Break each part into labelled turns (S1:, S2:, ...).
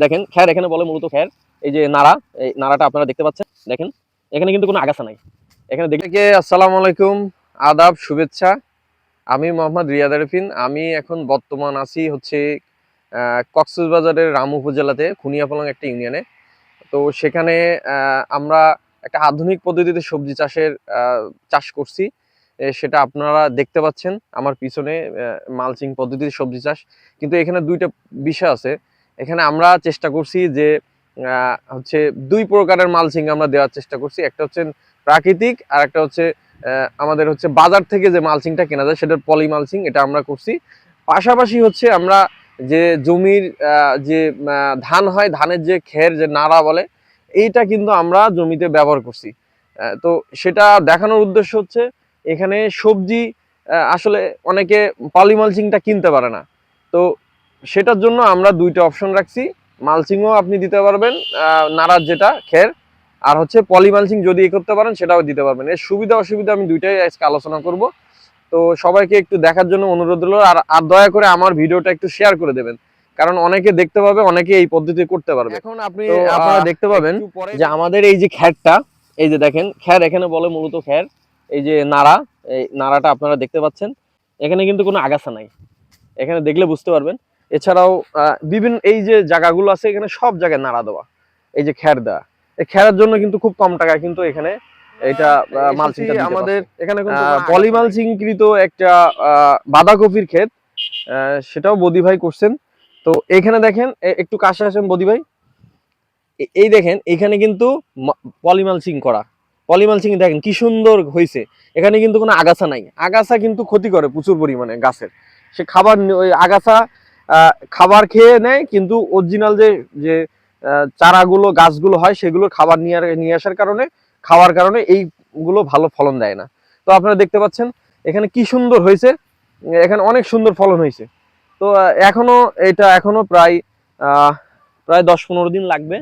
S1: দেখেন খ্যার এখানে বলে মূলত খ্যার। এই যে নাড়া, এই নাড়াটা আপনারা দেখতে পাচ্ছেন, দেখেন এখানে কিন্তু কোনো আগাছা নাই। এখানে দেখে আসসালামু আলাইকুম, আদাব, শুভেচ্ছা। আমি মোহাম্মদ রিয়াদ আরিফিন। আমি এখন বর্তমান আছি হচ্ছে কক্সবাজারের রাম উপজেলাতে খুনিয়াপালং একটা ইউনিয়নে। তো সেখানে আমরা একটা আধুনিক পদ্ধতিতে সবজি চাষ করছি। সেটা আপনারা দেখতে পাচ্ছেন আমার পিছনে, মালচিং পদ্ধতিতে সবজি চাষ। কিন্তু এখানে দুইটা বিষয় আছে। এখানে আমরা চেষ্টা করছি যে হচ্ছে দুই প্রকারের মালচিং আমরা দেওয়ার চেষ্টা করছি। একটা হচ্ছে প্রাকৃতিক, আর একটা হচ্ছে আমাদের হচ্ছে বাজার থেকে যে মালচিংটা কেনা যায় সেটার পলি মালচিং, এটা আমরা করছি। পাশাপাশি হচ্ছে আমরা যে জমির যে ধান হয়, ধানের যে খের, যে নাড়া বলে, এইটা কিন্তু আমরা জমিতে ব্যবহার করছি। তো সেটা দেখানোর উদ্দেশ্য হচ্ছে এখানে সবজি আসলে অনেকে পলি মালচিংটা কিনতে পারে না। তো সেটার জন্য আমরা দুইটা অপশন রাখছি। মালচিংও আপনি দিতে পারবেন, নাড়ার যেটা খের, আর হচ্ছে পলি মালচিং যদি করতে পারেন সেটাও দিতে পারবেন। এর সুবিধা অসুবিধা আমি দুইটাই আজকে আলোচনা করব। তো সবাইকে একটু দেখার জন্য অনুরোধ রইল, আর দয়া করে আমার ভিডিওটা একটু শেয়ার করে দেবেন, কারণ অনেকে দেখতে পাবে, অনেকে এই পদ্ধতি করতে পারবে। এখন আপনারা দেখতে পাবেন যে আমাদের এই যে খ্যারটা, এই যে দেখেন খ্যার এখানে বলে মূলত খ্যার। এই যে নাড়া, এই নাড়াটা আপনারা দেখতে পাচ্ছেন, এখানে কিন্তু কোনো আগাছা নাই, এখানে দেখলে বুঝতে পারবেন। এছাড়াও বিভিন্ন এই যে জায়গাগুলো আছে, এখানে সব জায়গায় নাড়া দেওয়া, এই যে খ্যার দেওয়া। এই খ্যারের জন্য কিন্তু খুব কম টাকা কিন্তু এখানে এটা মালচিংটা আমাদের এখানে পলি মালচিংকৃত একটা বাঁধাকপির ক্ষেত, সেটাও বদি ভাই করছেন। তো এখানে দেখেন, একটু কাছে আসেন বদি ভাই, এই দেখেন এখানে কিন্তু পলি মালচিং করা। পলি মালচিং দেখেন কি সুন্দর হয়েছে। এখানে কিন্তু কোনো আগাছা নাই। আগাছা কিন্তু ক্ষতি করে প্রচুর পরিমাণে গাছের। সে খাবার, ওই আগাছা খাবার খেয়ে নেয়, কিন্তু অরিজিনাল যে যে চারাগুলো, গাছগুলো হয়, সেগুলো খাবার নিয়ে আসার কারণে, খাওয়ার কারণে এইগুলো ভালো ফলন দেয় না। তো আপনারা দেখতে পাচ্ছেন এখানে কি সুন্দর হয়েছে, এখানে অনেক সুন্দর ফলন হয়েছে। তো এখনো প্রায় 10-15 দিন লাগবে।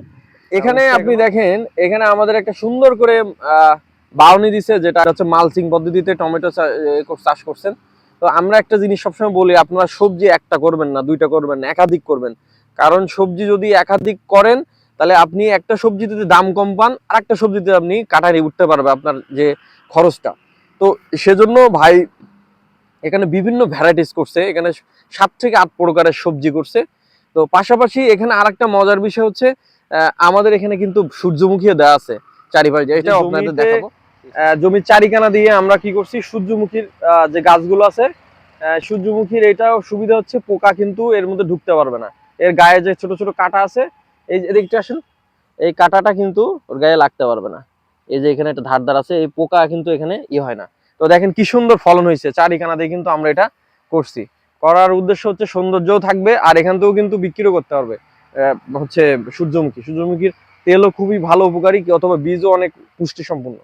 S1: এখানে আপনি দেখেন, এখানে আমাদের একটা সুন্দর করে বাউনি দিছে, যেটা হচ্ছে মালচিং পদ্ধতিতে টমেটো চাষ করছেন। তো আমরা একটা জিনিস সবসময় বলি, আপনারা সবজি একটা করবেন না, দুইটা করবেন না, একাধিক করবেন। কারণ সবজি যদি একাধিক করেন, তাহলে আপনি একটা সবজিতে দাম কম পান, আর একটা সবজিতে আপনি কাটারি উঠতে পারবে আপনার যে খরচটা। তো সেজন্য ভাই এখানে বিভিন্ন ভ্যারাইটিস করছে, এখানে 7 থেকে 8 প্রকারের সবজি করছে। তো পাশাপাশি এখানে আরেকটা মজার বিষয় হচ্ছে, আমাদের এখানে কিন্তু সূর্যমুখীও দেওয়া আছে চারিপাশে। এটা আপনাদের দেখাবো। জমির চারিখানা দিয়ে আমরা কি করছি, সূর্যমুখীর যে গাছগুলো আছে, সূর্যমুখীর এটাও সুবিধা হচ্ছে পোকা কিন্তু এর মধ্যে ঢুকতে পারবে না। এর গায়ে যে ছোট ছোট কাঁটা আছে, এই এদিকটা আসেন, এই কাঁটাটা কিন্তু ওর গায়ে লাগতে পারবে না। এই যে এখানে একটা ধার আছে, এই পোকা কিন্তু এখানে হয় না। তো দেখেন কি সুন্দর ফলন হয়েছে চারিখানা দিয়ে কিন্তু আমরা এটা করছি। করার উদ্দেশ্য হচ্ছে সৌন্দর্যও থাকবে, আর এখান থেকেও কিন্তু বিক্রিও করতে পারবে। হচ্ছে সূর্যমুখীর তেলও খুবই ভালো, উপকারী, অথবা বীজও অনেক পুষ্টি সম্পন্ন।